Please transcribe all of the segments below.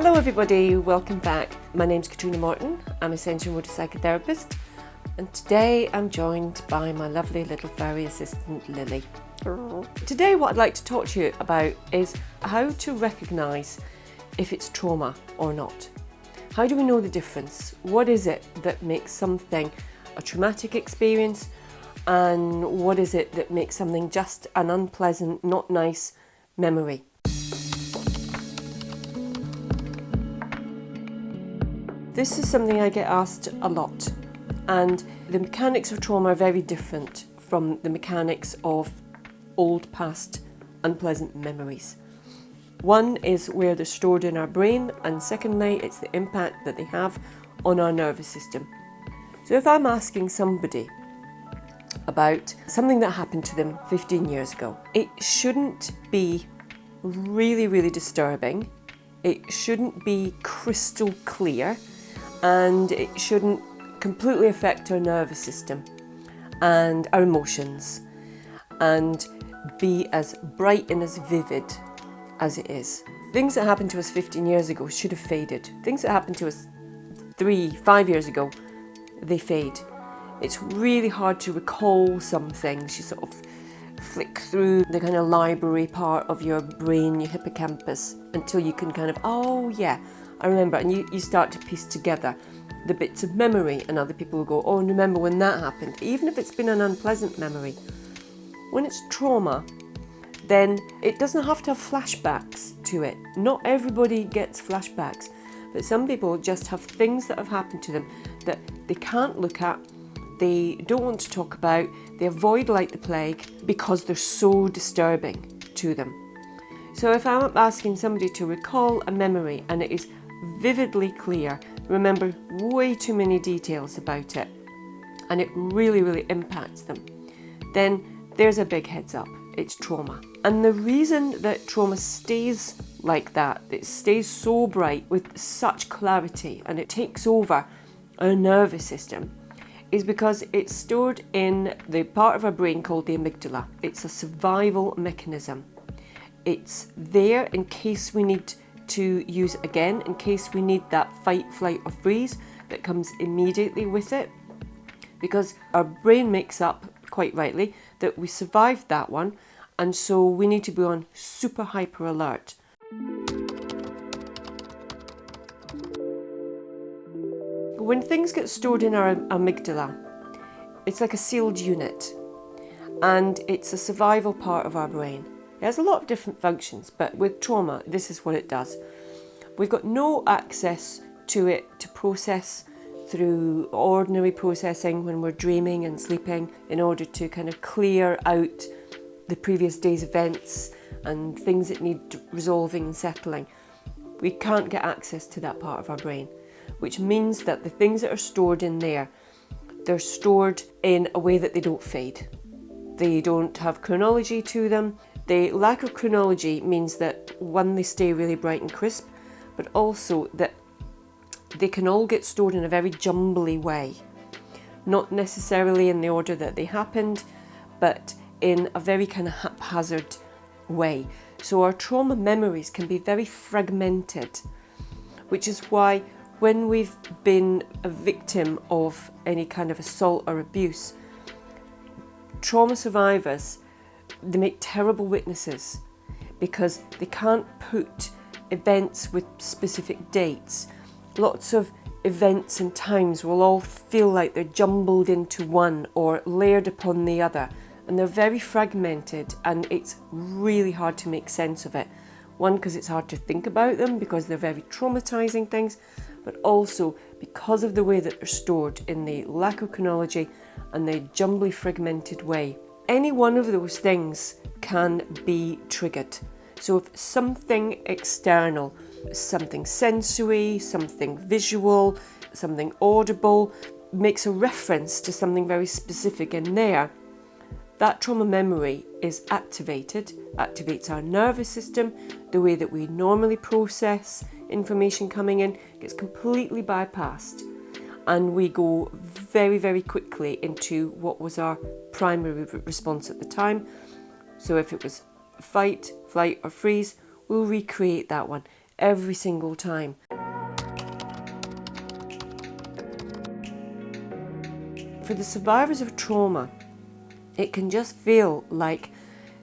Hello everybody, welcome back. My name's Catriona Morten, I'm a sensory motor psychotherapist, and today I'm joined by my lovely little furry assistant Lily. Today what I'd like to talk to you about is how to recognise if it's trauma or not. How do we know the difference? What is it that makes something a traumatic experience, and what is it that makes something just an unpleasant, not nice memory? This is something I get asked a lot, and the mechanics of trauma are very different from the mechanics of old past unpleasant memories. One is where they're stored in our brain, and secondly, it's the impact that they have on our nervous system. So if I'm asking somebody about something that happened to them 15 years ago, it shouldn't be really disturbing, it shouldn't be crystal clear, and it shouldn't completely affect our nervous system and our emotions and be as bright and as vivid as it is. Things that happened to us 15 years ago should have faded. Things that happened to us 3-5 years ago, they fade. It's really hard to recall some things. You sort of flick through the kind of library part of your brain, your hippocampus, until you can kind of, oh yeah, I remember, and you start to piece together the bits of memory, and other people will go, oh, remember when that happened, even if it's been an unpleasant memory. When it's trauma, then it doesn't have to have flashbacks to it. Not everybody gets flashbacks, but some people just have things that have happened to them that they can't look at, they don't want to talk about, they avoid like the plague because they're so disturbing to them. So if I'm asking somebody to recall a memory and it is vividly clear, remember way too many details about it, and it really impacts them, then there's a big heads up, it's trauma. And the reason that trauma stays like that, it stays so bright with such clarity and it takes over our nervous system, is because it's stored in the part of our brain called the amygdala. It's a survival mechanism. It's there in case we need to use it again, in case we need that fight, flight or freeze that comes immediately with it, because our brain makes up, quite rightly, that we survived that one, and so we need to be on super hyper alert. When things get stored in our amygdala, it's like a sealed unit, and it's a survival part of our brain. It has a lot of different functions, but with trauma, this is what it does. We've got no access to it to process through ordinary processing when we're dreaming and sleeping in order to kind of clear out the previous day's events and things that need resolving and settling. We can't get access to that part of our brain, which means that the things that are stored in there, they're stored in a way that they don't fade. They don't have chronology to them. The lack of chronology means that, one, they stay really bright and crisp, but also that they can all get stored in a very jumbly way. Not necessarily in the order that they happened, but in a very kind of haphazard way. So our trauma memories can be very fragmented, which is why when we've been a victim of any kind of assault or abuse, trauma survivors, they make terrible witnesses because they can't put events with specific dates. Lots of events and times will all feel like they're jumbled into one or layered upon the other, and they're very fragmented, and it's really hard to make sense of it. One, because it's hard to think about them because they're very traumatizing things, but also because of the way that they're stored in the lack of chronology and the jumbly fragmented way. Any one of those things can be triggered. So if something external, something sensory, something visual, something audible, makes a reference to something very specific in there, that trauma memory is activates our nervous system, the way that we normally process information coming in gets completely bypassed, and we go very quickly into what was our primary response at the time. So if it was fight, flight or freeze, we'll recreate that one. every single time. For the survivors of trauma, it can just feel like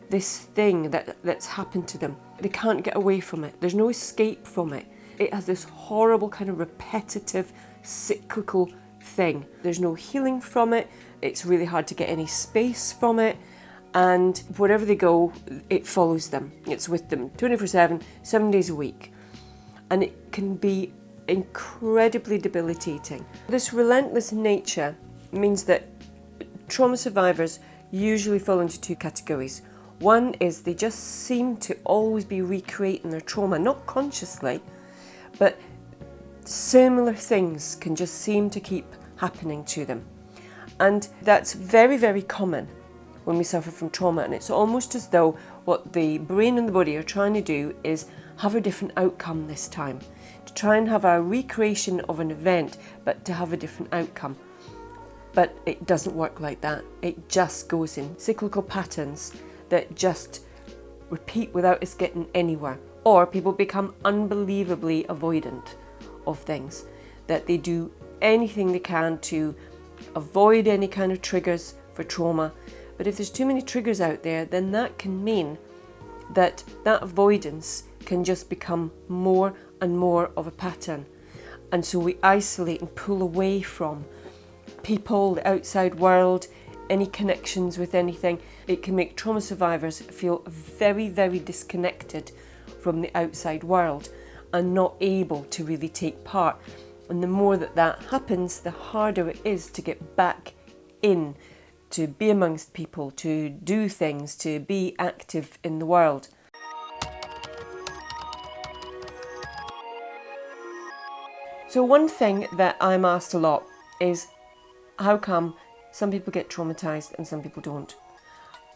this thing that's happened to them. They can't get away from it. There's no escape from it. It has this horrible kind of repetitive, cyclical thing. There's no healing from it. It's really hard to get any space from it. And wherever they go, it follows them. It's with them 24/7, 7 days a week. And it can be incredibly debilitating. This relentless nature means that trauma survivors usually fall into two categories. One is they just seem to always be recreating their trauma, not consciously, but similar things can just seem to keep happening to them. And that's very, very common when we suffer from trauma, and it's almost as though what the brain and the body are trying to do is have a different outcome this time, to try and have a recreation of an event, but to have a different outcome. But it doesn't work like that. It just goes in cyclical patterns that just repeat without us getting anywhere. Or people become unbelievably avoidant of things, that they do anything they can to avoid any kind of triggers for trauma. But if there's too many triggers out there, then that can mean that avoidance can just become more and more of a pattern. And so we isolate and pull away from people, the outside world, any connections with anything. It can make trauma survivors feel very, very disconnected from the outside world and not able to really take part. And the more that happens, the harder it is to get back in, to be amongst people, to do things, to be active in the world. So one thing that I'm asked a lot is, how come some people get traumatised and some people don't?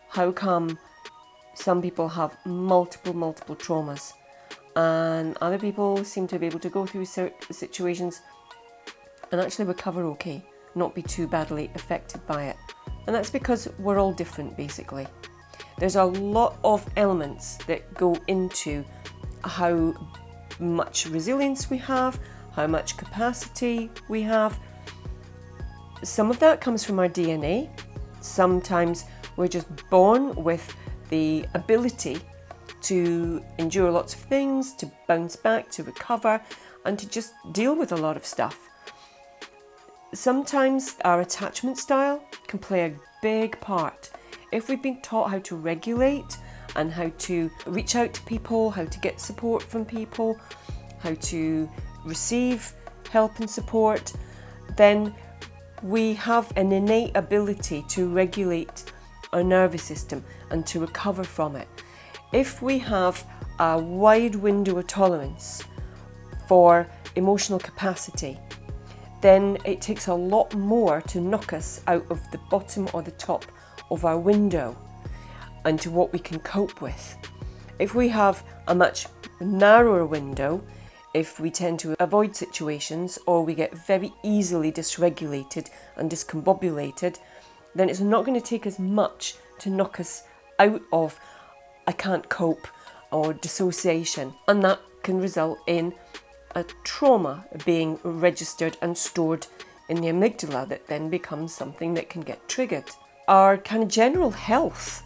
How come some people have multiple traumas and other people seem to be able to go through certain situations and actually recover okay, not be too badly affected by it? And that's because we're all different, basically. There's a lot of elements that go into how much resilience we have, how much capacity we have. Some of that comes from our DNA. Sometimes we're just born with the ability to endure lots of things, to bounce back, to recover, and to just deal with a lot of stuff. Sometimes our attachment style can play a big part. If we've been taught how to regulate and how to reach out to people, how to get support from people, how to receive help and support, then we have an innate ability to regulate our nervous system and to recover from it. If we have a wide window of tolerance for emotional capacity, then it takes a lot more to knock us out of the bottom or the top of our window and to what we can cope with. If we have a much narrower window, if we tend to avoid situations or we get very easily dysregulated and discombobulated, then it's not going to take as much to knock us out of I can't cope or dissociation, and that can result in a trauma being registered and stored in the amygdala that then becomes something that can get triggered. Our kind of general health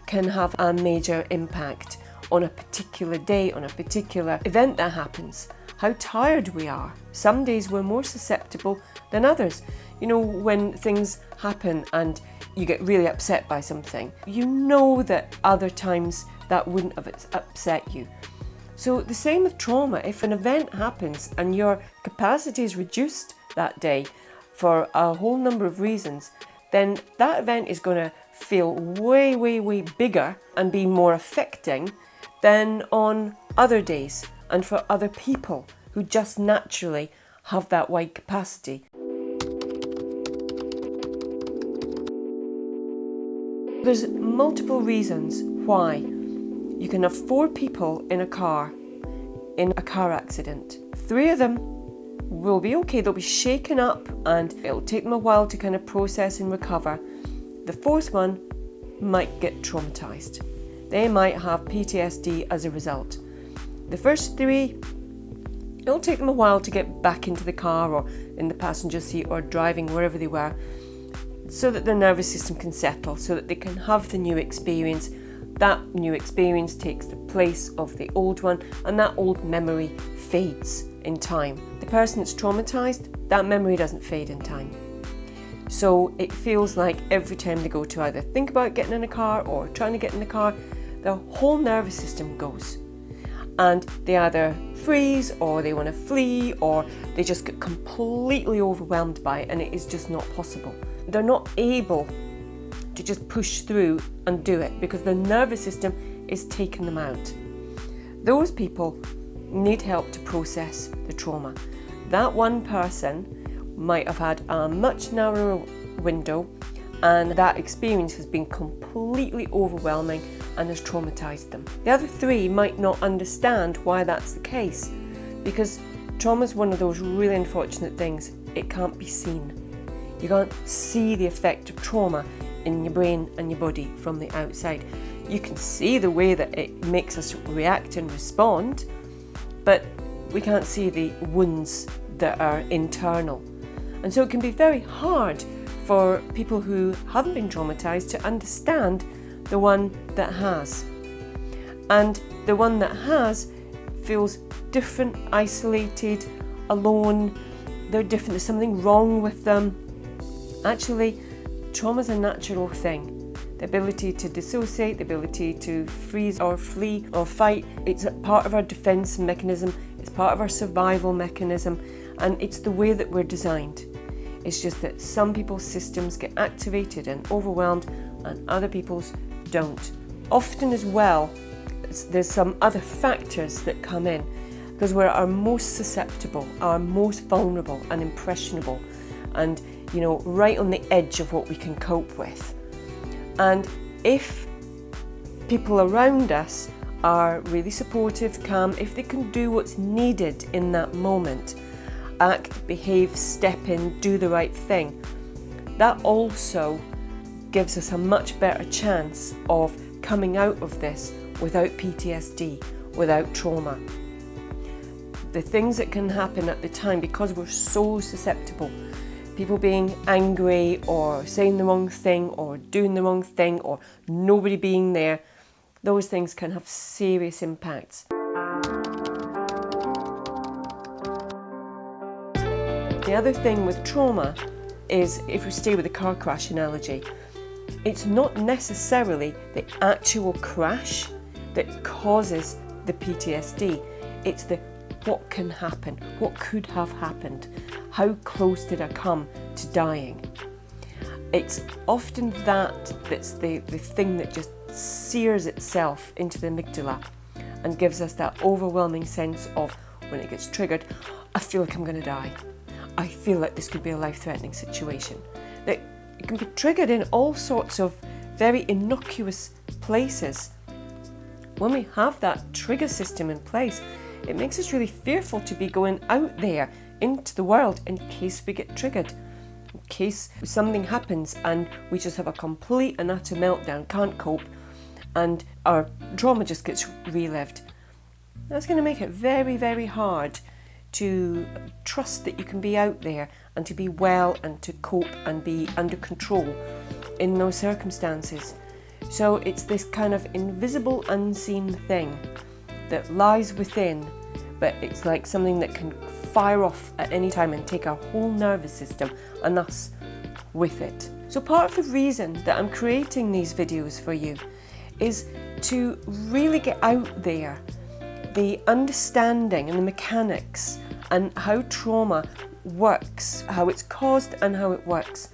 can have a major impact on a particular day, on a particular event that happens. How tired we are. Some days we're more susceptible than others. You know, when things happen and you get really upset by something, you know that other times that wouldn't have upset you. So the same with trauma. If an event happens and your capacity is reduced that day for a whole number of reasons, then that event is going to feel way, way, way bigger and be more affecting than on other days and for other people who just naturally have that wide capacity. There's multiple reasons why you can have 4 people in a car accident. 3 of them will be okay, they'll be shaken up and it'll take them a while to kind of process and recover. The 4th one might get traumatised. They might have PTSD as a result. The first 3 It'll take them a while to get back into the car or in the passenger seat or driving wherever they were, so that their nervous system can settle, so that they can have the new experience. That new experience takes the place of the old one, and that old memory fades in time. The person that's traumatized, that memory doesn't fade in time. So it feels like every time they go to either think about getting in a car or trying to get in the car, their whole nervous system goes. And they either freeze, or they want to flee, or they just get completely overwhelmed by it, and it is just not possible. They're not able to just push through and do it because the nervous system is taking them out. Those people need help to process the trauma. That one person might have had a much narrower window, and that experience has been completely overwhelming and has traumatized them. The other three might not understand why that's the case, because trauma is one of those really unfortunate things. It can't be seen. You can't see the effect of trauma in your brain and your body from the outside. You can see the way that it makes us react and respond, but we can't see the wounds that are internal. And so it can be very hard for people who haven't been traumatized to understand the one that has. And the one that has feels different, isolated, alone. They're different. There's something wrong with them. Actually, trauma is a natural thing. The ability to dissociate, the ability to freeze or flee or fight, it's a part of our defense mechanism, it's part of our survival mechanism, and it's the way that we're designed. It's just that some people's systems get activated and overwhelmed and other people's don't. Often as well, there's some other factors that come in, because we're our most susceptible, our most vulnerable and impressionable, and right on the edge of what we can cope with. And if people around us are really supportive, calm, if they can do what's needed in that moment, act, behave, step in, do the right thing, that also gives us a much better chance of coming out of this without PTSD, without trauma. The things that can happen at the time, because we're so susceptible, people being angry or saying the wrong thing or doing the wrong thing or nobody being there, those things can have serious impacts. The other thing with trauma is, if we stay with the car crash analogy, it's not necessarily the actual crash that causes the PTSD. It's the what can happen, what could have happened, how close did I come to dying. It's often that's the thing that just sears itself into the amygdala and gives us that overwhelming sense of, when it gets triggered, I feel like I'm going to die. I feel like this could be a life-threatening situation. Now, it can be triggered in all sorts of very innocuous places. When we have that trigger system in place, it makes us really fearful to be going out there into the world in case we get triggered, in case something happens and we just have a complete and utter meltdown, can't cope, and our trauma just gets relived. That's going to make it very, very hard to trust that you can be out there and to be well and to cope and be under control in those circumstances. So it's this kind of invisible, unseen thing that lies within, but it's like something that can fire off at any time and take our whole nervous system and us with it. So part of the reason that I'm creating these videos for you is to really get out there the understanding and the mechanics and how trauma works, how it's caused and how it works,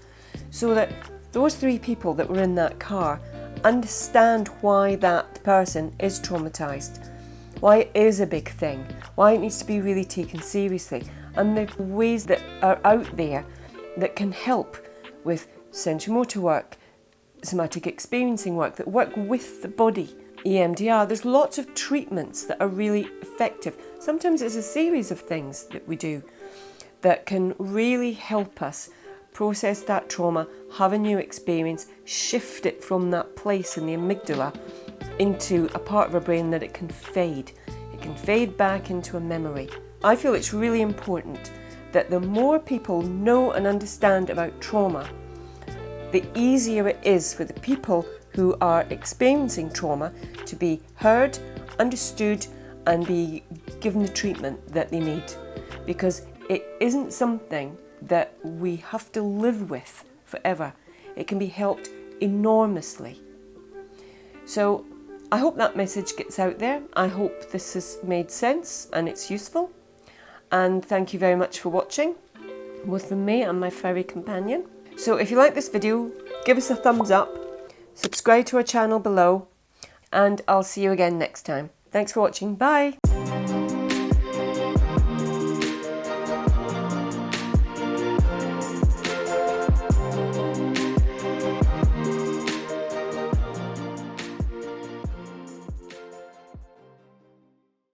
so that those three people that were in that car understand why that person is traumatized, why it is a big thing, why it needs to be really taken seriously, and the ways that are out there that can help with sensory-motor work, somatic experiencing work, that work with the body. EMDR, there's lots of treatments that are really effective. Sometimes it's a series of things that we do that can really help us process that trauma, have a new experience, shift it from that place in the amygdala into a part of our brain that it can fade. It can fade back into a memory. I feel it's really important that the more people know and understand about trauma, the easier it is for the people who are experiencing trauma to be heard, understood, and be given the treatment that they need. Because it isn't something that we have to live with forever. It can be helped enormously. So I hope that message gets out there. I hope this has made sense and it's useful. And thank you very much for watching with me and my furry companion. So if you like this video, give us a thumbs up, subscribe to our channel below, and I'll see you again next time. Thanks for watching. Bye.